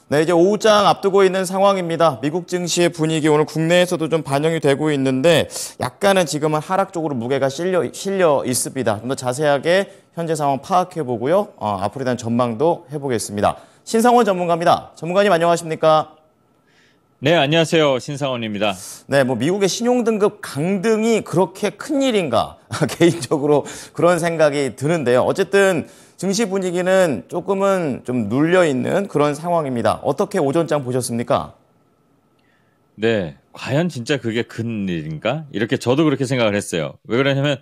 네, 이제 오후장 앞두고 있는 상황입니다. 미국 증시의 분위기 오늘 국내에서도 좀 반영이 되고 있는데 약간은 지금은 하락 쪽으로 무게가 실려 있습니다. 좀 더 자세하게 현재 상황 파악해 보고요. 앞으로에 대한 전망도 해보겠습니다. 신상원 전문가입니다. 전문가님 안녕하십니까? 네, 안녕하세요. 신상원입니다. 네, 뭐 미국의 신용등급 강등이 그렇게 큰 일인가? 개인적으로 그런 생각이 드는데요. 어쨌든 증시 분위기는 조금은 좀 눌려있는 그런 상황입니다. 어떻게 오전장 보셨습니까? 네, 과연 진짜 그게 큰 일인가? 이렇게 저도 그렇게 생각을 했어요. 왜 그러냐면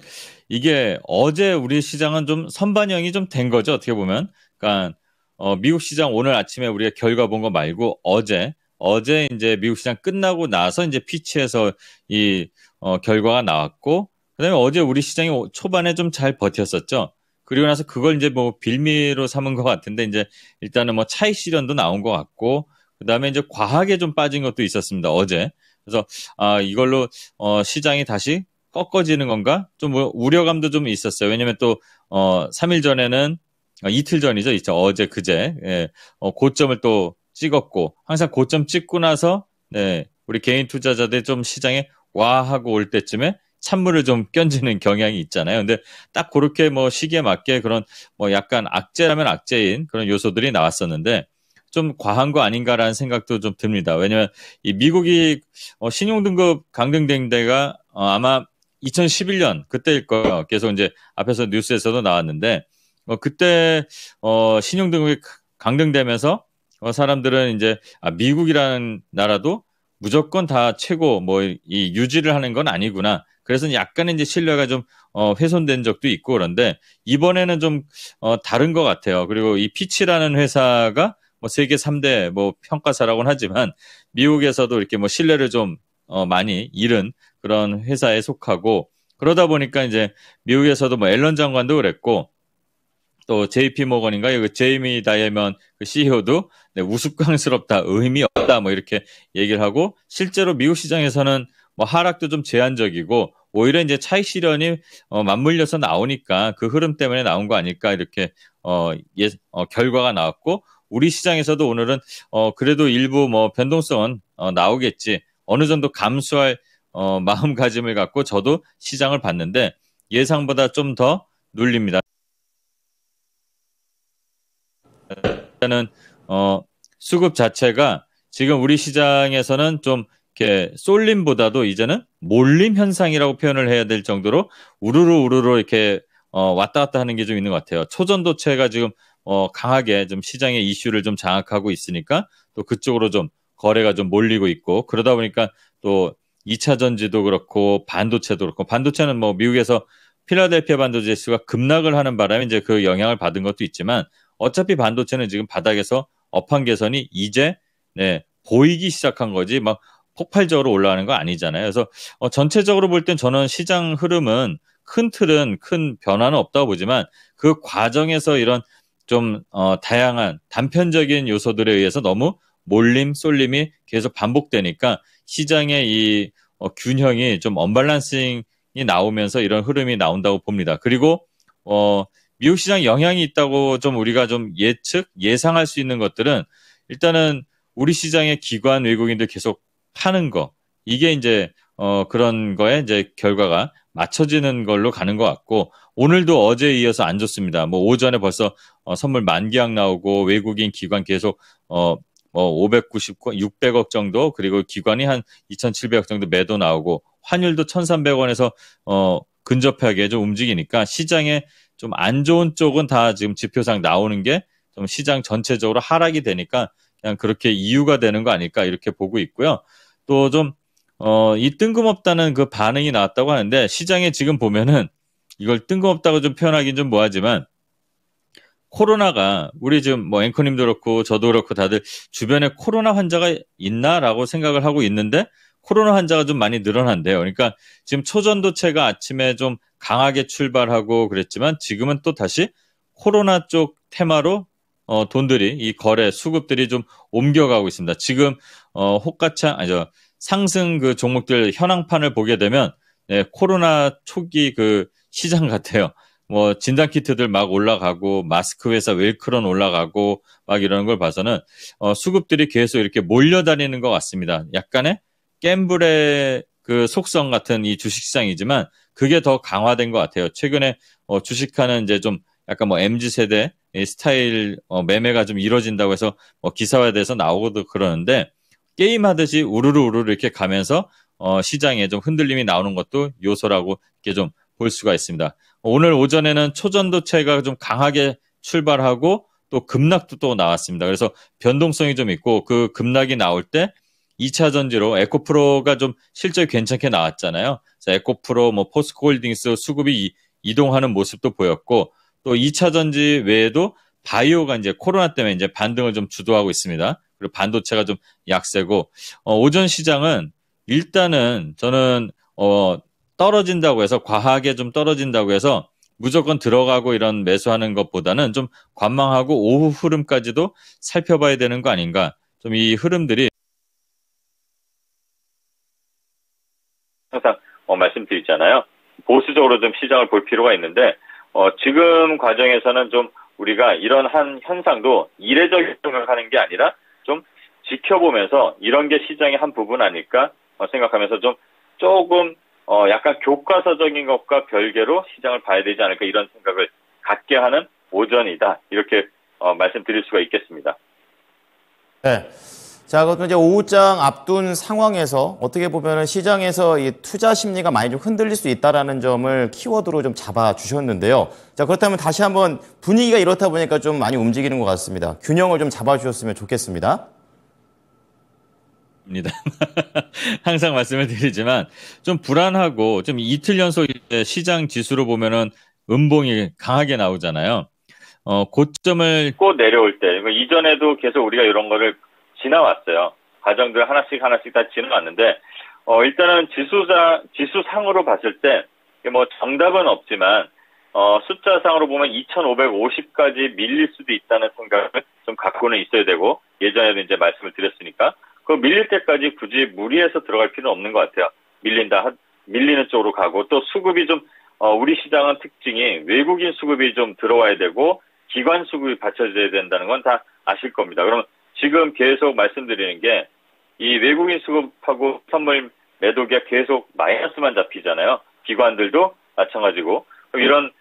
이게 어제 우리 시장은 좀 선반영이 좀 된 거죠. 어떻게 보면. 그러니까 미국 시장 오늘 아침에 우리가 결과 본 거 말고 어제 이제 미국 시장 끝나고 나서 이제 피치에서 이 결과가 나왔고 그다음에 어제 우리 시장이 초반에 좀 잘 버텼었죠. 그리고 나서 그걸 이제 뭐 빌미로 삼은 것 같은데 이제 일단은 뭐 차익 실현도 나온 것 같고 그다음에 이제 과하게 좀 빠진 것도 있었습니다. 어제. 그래서 이걸로 시장이 다시 꺾어지는 건가? 좀 뭐 우려감도 좀 있었어요. 왜냐면 또 3일 전에는 이틀 전이죠. 있죠. 어제 그제 예, 고점을 또 찍었고 항상 고점 찍고 나서 네, 우리 개인 투자자들 좀 시장에 와 하고 올 때쯤에 찬물을 좀 끼얹는 경향이 있잖아요. 근데 딱 그렇게 뭐 시기에 맞게 그런 뭐 약간 악재라면 악재인 그런 요소들이 나왔었는데 좀 과한 거 아닌가라는 생각도 좀 듭니다. 왜냐하면 이 미국이 신용등급 강등된 데가 아마 2011년 그때일 거예요. 계속 이제 앞에서 뉴스에서도 나왔는데 그때 신용등급이 강등되면서 사람들은 이제 미국이라는 나라도 무조건 다 최고 뭐 이 유지를 하는 건 아니구나. 그래서 약간의 이제 신뢰가 좀 훼손된 적도 있고 그런데 이번에는 좀 다른 것 같아요. 그리고 이 피치라는 회사가 뭐 세계 3대 뭐 평가사라고는 하지만 미국에서도 이렇게 뭐 신뢰를 좀 많이 잃은 그런 회사에 속하고 그러다 보니까 이제 미국에서도 뭐 앨런 장관도 그랬고 또 JP 모건인가요? 그 제이미 다이먼 그 CEO도 네, 우스꽝스럽다, 의미 없다 뭐 이렇게 얘기를 하고 실제로 미국 시장에서는 뭐 하락도 좀 제한적이고 오히려 이제 차익 실현이 맞물려서 나오니까 그 흐름 때문에 나온 거 아닐까 이렇게 결과가 나왔고 우리 시장에서도 오늘은 그래도 일부 뭐 변동성은 나오겠지 어느 정도 감수할 마음가짐을 갖고 저도 시장을 봤는데 예상보다 좀 더 눌립니다. 일단은 수급 자체가 지금 우리 시장에서는 좀 이렇게 쏠림보다도 이제는 몰림 현상이라고 표현을 해야 될 정도로 우르르 이렇게 왔다 갔다 하는 게 좀 있는 것 같아요. 초전도체가 지금 강하게 좀 시장의 이슈를 좀 장악하고 있으니까 또 그쪽으로 좀 거래가 좀 몰리고 있고 그러다 보니까 또 2차 전지도 그렇고 반도체도 그렇고 반도체는 뭐 미국에서 필라델피아 반도체 지수가 급락을 하는 바람에 이제 그 영향을 받은 것도 있지만 어차피 반도체는 지금 바닥에서 업황 개선이 이제 네, 보이기 시작한 거지 막 폭발적으로 올라가는 거 아니잖아요. 그래서 전체적으로 볼 땐 저는 시장 흐름은 큰 틀은 큰 변화는 없다고 보지만 그 과정에서 이런 좀 다양한 단편적인 요소들에 의해서 너무 몰림, 쏠림이 계속 반복되니까 시장의 이 균형이 좀 언밸런싱이 나오면서 이런 흐름이 나온다고 봅니다. 그리고 미국 시장 영향이 있다고 좀 우리가 좀 예상할 수 있는 것들은 일단은 우리 시장의 기관 외국인들 계속 파는 거 이게 이제 그런 거에 이제 결과가 맞춰지는 걸로 가는 것 같고 오늘도 어제에 이어서 안 좋습니다. 뭐 오전에 벌써 선물 만기약 나오고 외국인 기관 계속 뭐 590, 600억 정도 그리고 기관이 한 2,700억 정도 매도 나오고 환율도 1,300원에서 근접하게 좀 움직이니까 시장에 좀 안 좋은 쪽은 다 지금 지표상 나오는 게 좀 시장 전체적으로 하락이 되니까 그냥 그렇게 이유가 되는 거 아닐까 이렇게 보고 있고요. 또 좀 이 뜬금없다는 그 반응이 나왔다고 하는데 시장에 지금 보면은 이걸 뜬금없다고 좀 표현하긴 좀 뭐하지만 코로나가 우리 지금 뭐 앵커님도 그렇고 저도 그렇고 다들 주변에 코로나 환자가 있나라고 생각을 하고 있는데 코로나 환자가 좀 많이 늘어난대요. 그러니까 지금 초전도체가 아침에 좀 강하게 출발하고 그랬지만 지금은 또 다시 코로나 쪽 테마로 돈들이 이 거래 수급들이 좀 옮겨가고 있습니다. 지금 호가창 아니죠 상승 그 종목들 현황판을 보게 되면 네, 코로나 초기 그 시장 같아요. 뭐 진단키트들 막 올라가고 마스크 회사 웰크론 올라가고 막 이러는 걸 봐서는 수급들이 계속 이렇게 몰려다니는 것 같습니다. 약간의 갬블의 그 속성 같은 이 주식시장이지만 그게 더 강화된 것 같아요. 최근에 주식하는 이제 좀 약간 뭐 MZ 세대 스타일 매매가 좀 이루어진다고 해서 기사화돼서 나오고도 그러는데 게임하듯이 우르르 이렇게 가면서 시장에 좀 흔들림이 나오는 것도 요소라고 이렇게 좀 볼 수가 있습니다. 오늘 오전에는 초전도체가 좀 강하게 출발하고 또 급락도 또 나왔습니다. 그래서 변동성이 좀 있고 그 급락이 나올 때 2차 전지로 에코프로가 좀 실적이 괜찮게 나왔잖아요. 그래서 에코프로, 뭐 포스코홀딩스 수급이 이동하는 모습도 보였고 또 2차 전지 외에도 바이오가 이제 코로나 때문에 이제 반등을 좀 주도하고 있습니다. 그리고 반도체가 좀 약세고 오전 시장은 일단은 저는 떨어진다고 해서 과하게 좀 떨어진다고 해서 무조건 들어가고 이런 매수하는 것보다는 좀 관망하고 오후 흐름까지도 살펴봐야 되는 거 아닌가. 좀 이 흐름들이 항상 말씀드리잖아요. 보수적으로 좀 시장을 볼 필요가 있는데 지금 과정에서는 좀 우리가 이런 한 현상도 이례적인 생각하는 게 아니라 좀 지켜보면서 이런 게 시장의 한 부분 아닐까 생각하면서 좀 조금 약간 교과서적인 것과 별개로 시장을 봐야 되지 않을까 이런 생각을 갖게 하는 오전이다. 이렇게 말씀드릴 수가 있겠습니다. 네. 자, 그럼 이제 오후장 앞둔 상황에서 어떻게 보면은 시장에서 이 투자 심리가 많이 좀 흔들릴 수 있다라는 점을 키워드로 좀 잡아 주셨는데요. 자, 그렇다면 다시 한번 분위기가 이렇다 보니까 좀 많이 움직이는 것 같습니다. 균형을 좀 잡아 주셨으면 좋겠습니다. 입니다. 항상 말씀을 드리지만 좀 불안하고 좀 이틀 연속 시장 지수로 보면은 음봉이 강하게 나오잖아요. 고점을 꼭 내려올 때 이전에도 계속 우리가 이런 거를 지나왔어요. 과정들 하나씩 다 지나왔는데 일단은 지수상으로 봤을 때 뭐 정답은 없지만 숫자상으로 보면 2,550까지 밀릴 수도 있다는 생각을 좀 갖고는 있어야 되고 예전에도 이제 말씀을 드렸으니까 그 밀릴 때까지 굳이 무리해서 들어갈 필요는 없는 것 같아요. 밀리는 쪽으로 가고 또 수급이 좀 우리 시장은 특징이 외국인 수급이 좀 들어와야 되고 기관 수급이 받쳐져야 된다는 건 다 아실 겁니다. 그러면 지금 계속 말씀드리는 게 이 외국인 수급하고 선물 매도가 계속 마이너스만 잡히잖아요. 기관들도 마찬가지고 그럼 이런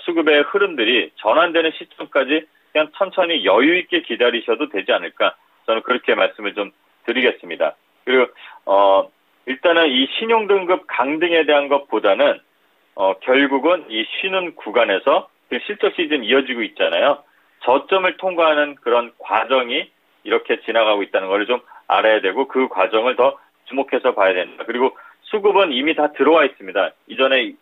수급의 흐름들이 전환되는 시점까지 그냥 천천히 여유 있게 기다리셔도 되지 않을까 저는 그렇게 말씀을 좀 드리겠습니다. 그리고 일단은 이 신용등급 강등에 대한 것보다는 결국은 이 쉬는 구간에서 실적 시즌 이어지고 있잖아요. 저점을 통과하는 그런 과정이 이렇게 지나가고 있다는 걸 좀 알아야 되고 그 과정을 더 주목해서 봐야 된다. 그리고 수급은 이미 다 들어와 있습니다. 이전에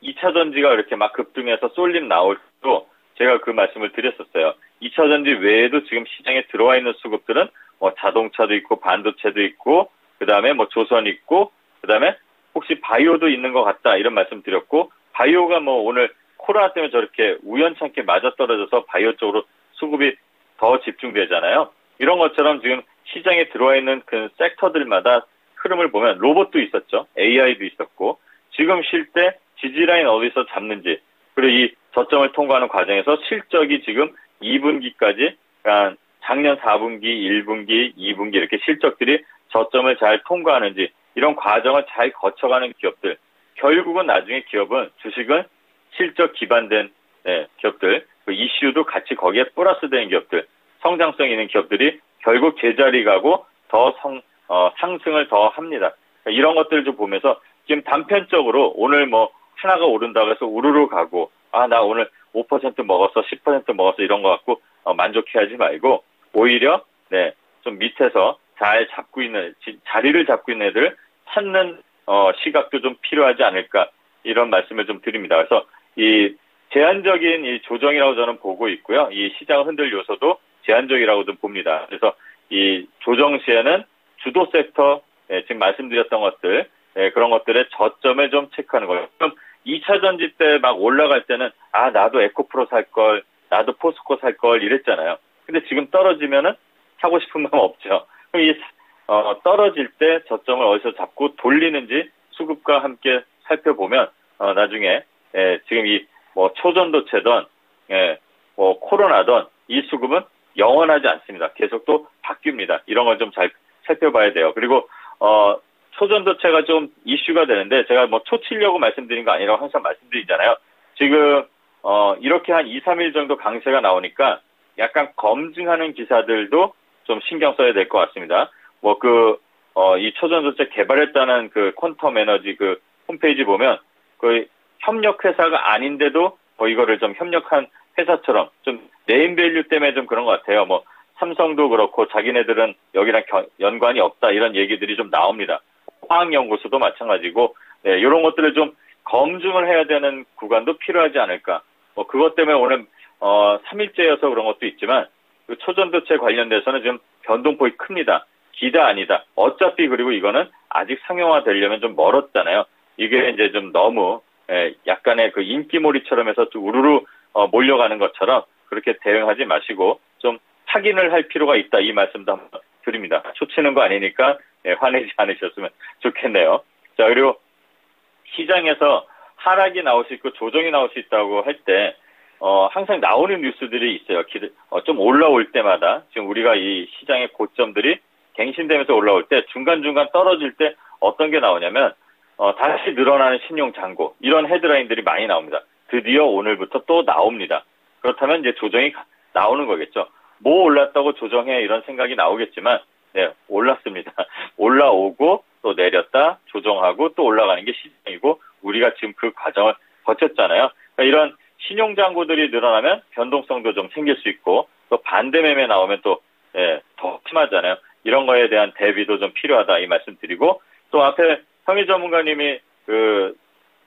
2차 전지가 이렇게 막 급등해서 쏠림 나올 때도 제가 그 말씀을 드렸었어요. 2차 전지 외에도 지금 시장에 들어와 있는 수급들은 뭐 자동차도 있고 반도체도 있고 그다음에 뭐 조선 있고 그다음에 혹시 바이오도 있는 것 같다 이런 말씀 드렸고 바이오가 뭐 오늘 코로나 때문에 저렇게 우연찮게 맞아떨어져서 바이오 쪽으로 수급이 더 집중되잖아요. 이런 것처럼 지금 시장에 들어와 있는 그 섹터들마다 흐름을 보면 로봇도 있었죠. AI도 있었고 지금 쉴 때 지지라인 어디서 잡는지 그리고 이 저점을 통과하는 과정에서 실적이 지금 2분기까지 그러니까 작년 4분기, 1분기, 2분기 이렇게 실적들이 저점을 잘 통과하는지 이런 과정을 잘 거쳐가는 기업들 결국은 나중에 기업은 주식은 실적 기반된 기업들 그 이슈도 같이 거기에 플러스되는 기업들 성장성 있는 기업들이 결국 제자리 가고 더 상승을 더 합니다. 그러니까 이런 것들을 좀 보면서 지금 단편적으로 오늘 뭐 하나가 오른다고 해서 우르르 가고 나 오늘 5% 먹었어 10% 먹었어 이런 거 갖고 만족해하지 말고 오히려 좀 밑에서 잘 잡고 있는 자리를 잡고 있는 애들 찾는 시각도 좀 필요하지 않을까 이런 말씀을 좀 드립니다. 그래서 이 제한적인 이 조정이라고 저는 보고 있고요. 이 시장을 흔들 요소도 제한적이라고 좀 봅니다. 그래서 이 조정 시에는 주도 섹터 지금 말씀드렸던 것들 그런 것들의 저점을 좀 체크하는 거예요. 그럼 2차 전지 때 막 올라갈 때는 나도 에코프로 살 걸, 나도 포스코 살 걸 이랬잖아요. 근데 지금 떨어지면은 사고 싶은 마음 없죠. 그럼 이 떨어질 때 저점을 어디서 잡고 돌리는지 수급과 함께 살펴보면 나중에 지금 이 뭐 초전도체든 뭐 코로나든 이 수급은 영원하지 않습니다. 계속 또 바뀝니다. 이런 걸 좀 잘 살펴봐야 돼요. 그리고 초전도체가 좀 이슈가 되는데 제가 뭐 초치려고 말씀드린 거 아니라고 항상 말씀드리잖아요. 지금 이렇게 한 2, 3일 정도 강세가 나오니까 약간 검증하는 기사들도 좀 신경 써야 될 것 같습니다. 뭐 이 초전도체 개발했다는 그 퀀텀 에너지 그 홈페이지 보면 그 협력 회사가 아닌데도 뭐 이거를 좀 협력한 회사처럼 좀 네임밸류 때문에 좀 그런 것 같아요. 뭐 삼성도 그렇고 자기네들은 여기랑 연관이 없다 이런 얘기들이 좀 나옵니다. 화학연구소도 마찬가지고 이런 것들을 좀 검증을 해야 되는 구간도 필요하지 않을까. 뭐 그것 때문에 오늘 3일째여서 그런 것도 있지만 그 초전도체 관련돼서는 좀 변동폭이 큽니다. 기다 아니다. 어차피 그리고 이거는 아직 상용화 되려면 좀 멀었잖아요. 이게 이제 좀 너무 약간의 그 인기몰이처럼 해서 좀 우르르 몰려가는 것처럼 그렇게 대응하지 마시고 좀 확인을 할 필요가 있다. 이 말씀도 한번 드립니다. 초치는 거 아니니까 화내지 않으셨으면 좋겠네요. 자, 그리고 시장에서 하락이 나올 수 있고 조정이 나올 수 있다고 할 때 항상 나오는 뉴스들이 있어요. 좀 올라올 때마다 지금 우리가 이 시장의 고점들이 갱신되면서 올라올 때 중간중간 떨어질 때 어떤 게 나오냐면 다시 늘어나는 신용 잔고 이런 헤드라인들이 많이 나옵니다. 드디어 오늘부터 또 나옵니다. 그렇다면 이제 조정이 나오는 거겠죠. 뭐 올랐다고 조정해 이런 생각이 나오겠지만 올랐습니다. 올라오고 또 내렸다 조정하고 또 올라가는 게 시장이고 우리가 지금 그 과정을 거쳤잖아요. 그러니까 이런 신용 잔고들이 늘어나면 변동성도 좀 생길 수 있고 또 반대 매매 나오면 또 더 심하잖아요. 이런 거에 대한 대비도 좀 필요하다 이 말씀 드리고 또 앞에 형희 전문가님이 그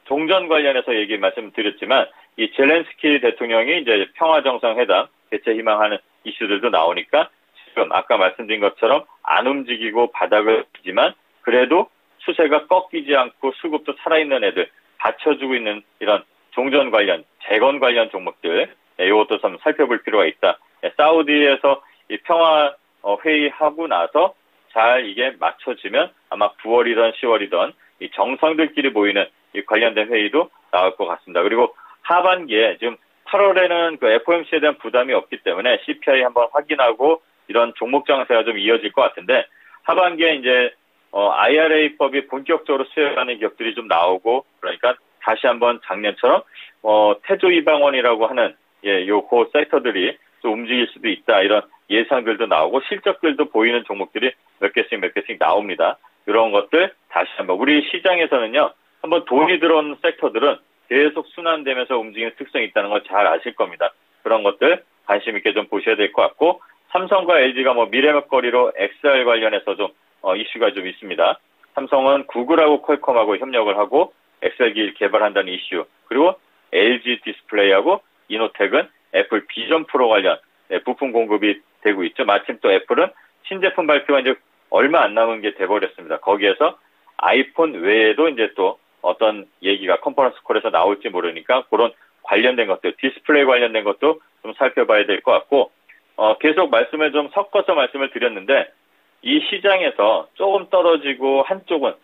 종전 관련해서 말씀드렸지만 이 젤렌스키 대통령이 이제 평화정상회담 개최 희망하는 이슈들도 나오니까 지금 아까 말씀드린 것처럼 안 움직이고 바닥을 치지만 그래도 추세가 꺾이지 않고 수급도 살아있는 애들 받쳐주고 있는 이런 종전 관련, 재건 관련 종목들 이것도 좀 살펴볼 필요가 있다. 사우디에서 이 평화 회의하고 나서 잘 이게 맞춰지면 아마 9월이든 10월이든 이 정상들끼리 모이는 이 관련된 회의도 나올 것 같습니다. 그리고 하반기에 지금 8월에는 그 FOMC에 대한 부담이 없기 때문에 CPI 한번 확인하고 이런 종목 장세가 좀 이어질 것 같은데 하반기에 이제 IRA법이 본격적으로 수혜하는 기업들이 좀 나오고 그러니까 다시 한번 작년처럼 태조 이방원이라고 하는 요그 섹터들이 좀 움직일 수도 있다 이런 예상들도 나오고 실적들도 보이는 종목들이 몇 개씩 나옵니다. 이런 것들 다시 한번 우리 시장에서는요 한번 돈이 들어오는 섹터들은 계속 순환되면서 움직이는 특성이 있다는 걸 잘 아실 겁니다. 그런 것들 관심 있게 좀 보셔야 될 것 같고 삼성과 LG가 뭐 미래먹거리로 XR 관련해서 좀 이슈가 좀 있습니다. 삼성은 구글하고 퀄컴하고 협력을 하고 XR 개발한다는 이슈 그리고 LG 디스플레이하고 이노텍은 애플 비전 프로 관련 부품 공급이 되고 있죠. 마침 또 애플은 신제품 발표가 이제 얼마 안 남은 게 돼버렸습니다. 거기에서 아이폰 외에도 이제 또 어떤 얘기가 컨퍼런스 콜에서 나올지 모르니까 그런 관련된 것들, 디스플레이 관련된 것도 좀 살펴봐야 될 것 같고 계속 말씀을 좀 섞어서 말씀을 드렸는데 이 시장에서 조금 떨어지고 한쪽은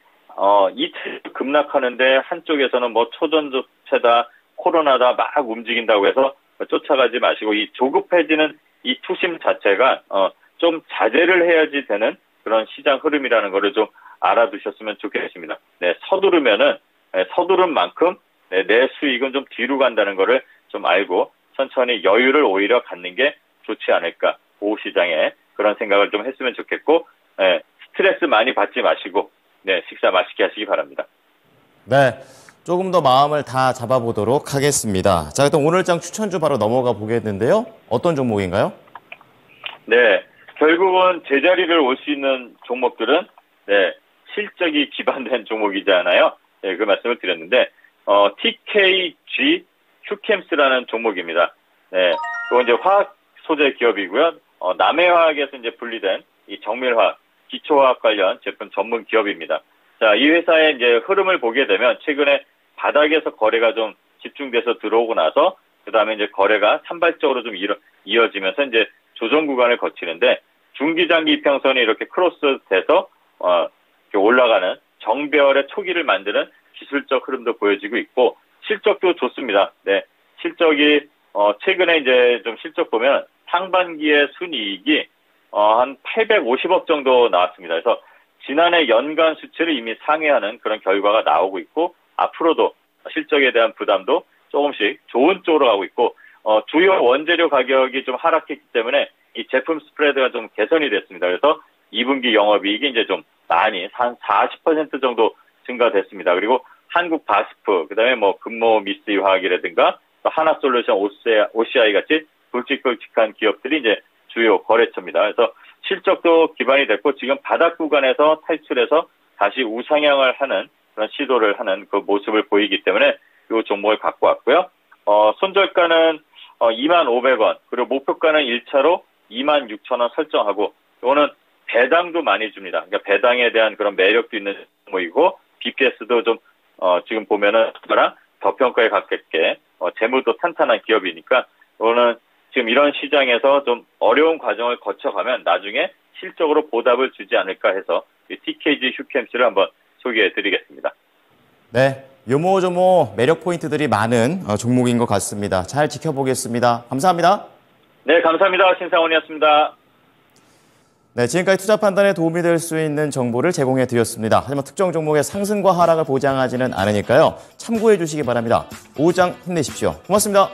이틀 급락하는데 한쪽에서는 뭐 초전도체다 코로나다 막 움직인다고 해서 쫓아가지 마시고 이 조급해지는 이 투심 자체가 좀 자제를 해야지 되는 그런 시장 흐름이라는 거를 좀 알아두셨으면 좋겠습니다. 서두른 만큼 내 수익은 좀 뒤로 간다는 거를 좀 알고 천천히 여유를 오히려 갖는 게 좋지 않을까. 오후 시장에 그런 생각을 좀 했으면 좋겠고 스트레스 많이 받지 마시고 식사 맛있게 하시기 바랍니다. 네, 조금 더 마음을 다 잡아보도록 하겠습니다. 자, 일단 오늘장 추천주 바로 넘어가 보겠는데요. 어떤 종목인가요? 네, 결국은 제자리를 올 수 있는 종목들은 실적이 기반된 종목이잖아요. 그 말씀을 드렸는데 TKG 큐캠스라는 종목입니다. 그건 이제 화학 소재 기업이고요. 남해화학에서 이제 분리된 이 정밀화학, 기초화학 관련 제품 전문 기업입니다. 자, 이 회사의 이제 흐름을 보게 되면 최근에 바닥에서 거래가 좀 집중돼서 들어오고 나서 그다음에 이제 거래가 산발적으로 좀 이어지면서 이제 조정 구간을 거치는데 중기 장기 이평선이 이렇게 크로스돼서 올라가는 정배열의 초기를 만드는 기술적 흐름도 보여지고 있고 실적도 좋습니다. 실적이 최근에 이제 좀 실적 보면 상반기의 순이익이 한 850억 정도 나왔습니다. 그래서 지난해 연간 수치를 이미 상회하는 그런 결과가 나오고 있고 앞으로도 실적에 대한 부담도 조금씩 좋은 쪽으로 가고 있고 주요 원재료 가격이 좀 하락했기 때문에 이 제품 스프레드가 좀 개선이 됐습니다. 그래서 2분기 영업이익이 이제 좀 많이 한 40% 정도 증가됐습니다. 그리고 한국 바스프, 그다음에 뭐 금모 미쓰이 화학이라든가 또 하나솔루션 OCI 같이 굵직굵직한 기업들이 이제 주요 거래처입니다. 그래서 실적도 기반이 됐고 지금 바닥 구간에서 탈출해서 다시 우상향을 하는 그런 시도를 하는 그 모습을 보이기 때문에 이 종목을 갖고 왔고요. 손절가는 25,500원, 그리고 목표가는 1차로 26,000원 설정하고, 이거는 배당도 많이 줍니다. 그러니까 배당에 대한 그런 매력도 있는 종목이고, BPS도 좀, 지금 보면은, 저랑 더 평가에 가깝게, 재무도 탄탄한 기업이니까, 이거는 지금 이런 시장에서 좀 어려운 과정을 거쳐가면 나중에 실적으로 보답을 주지 않을까 해서, 이 TKG 휴캠스를 한번 소개해 드리겠습니다. 네, 요모조모 매력 포인트들이 많은 종목인 것 같습니다. 잘 지켜보겠습니다. 감사합니다. 네, 감사합니다. 신상훈이었습니다. 네, 지금까지 투자 판단에 도움이 될 수 있는 정보를 제공해 드렸습니다. 하지만 특정 종목의 상승과 하락을 보장하지는 않으니까요. 참고해 주시기 바랍니다. 오후장 힘내십시오. 고맙습니다.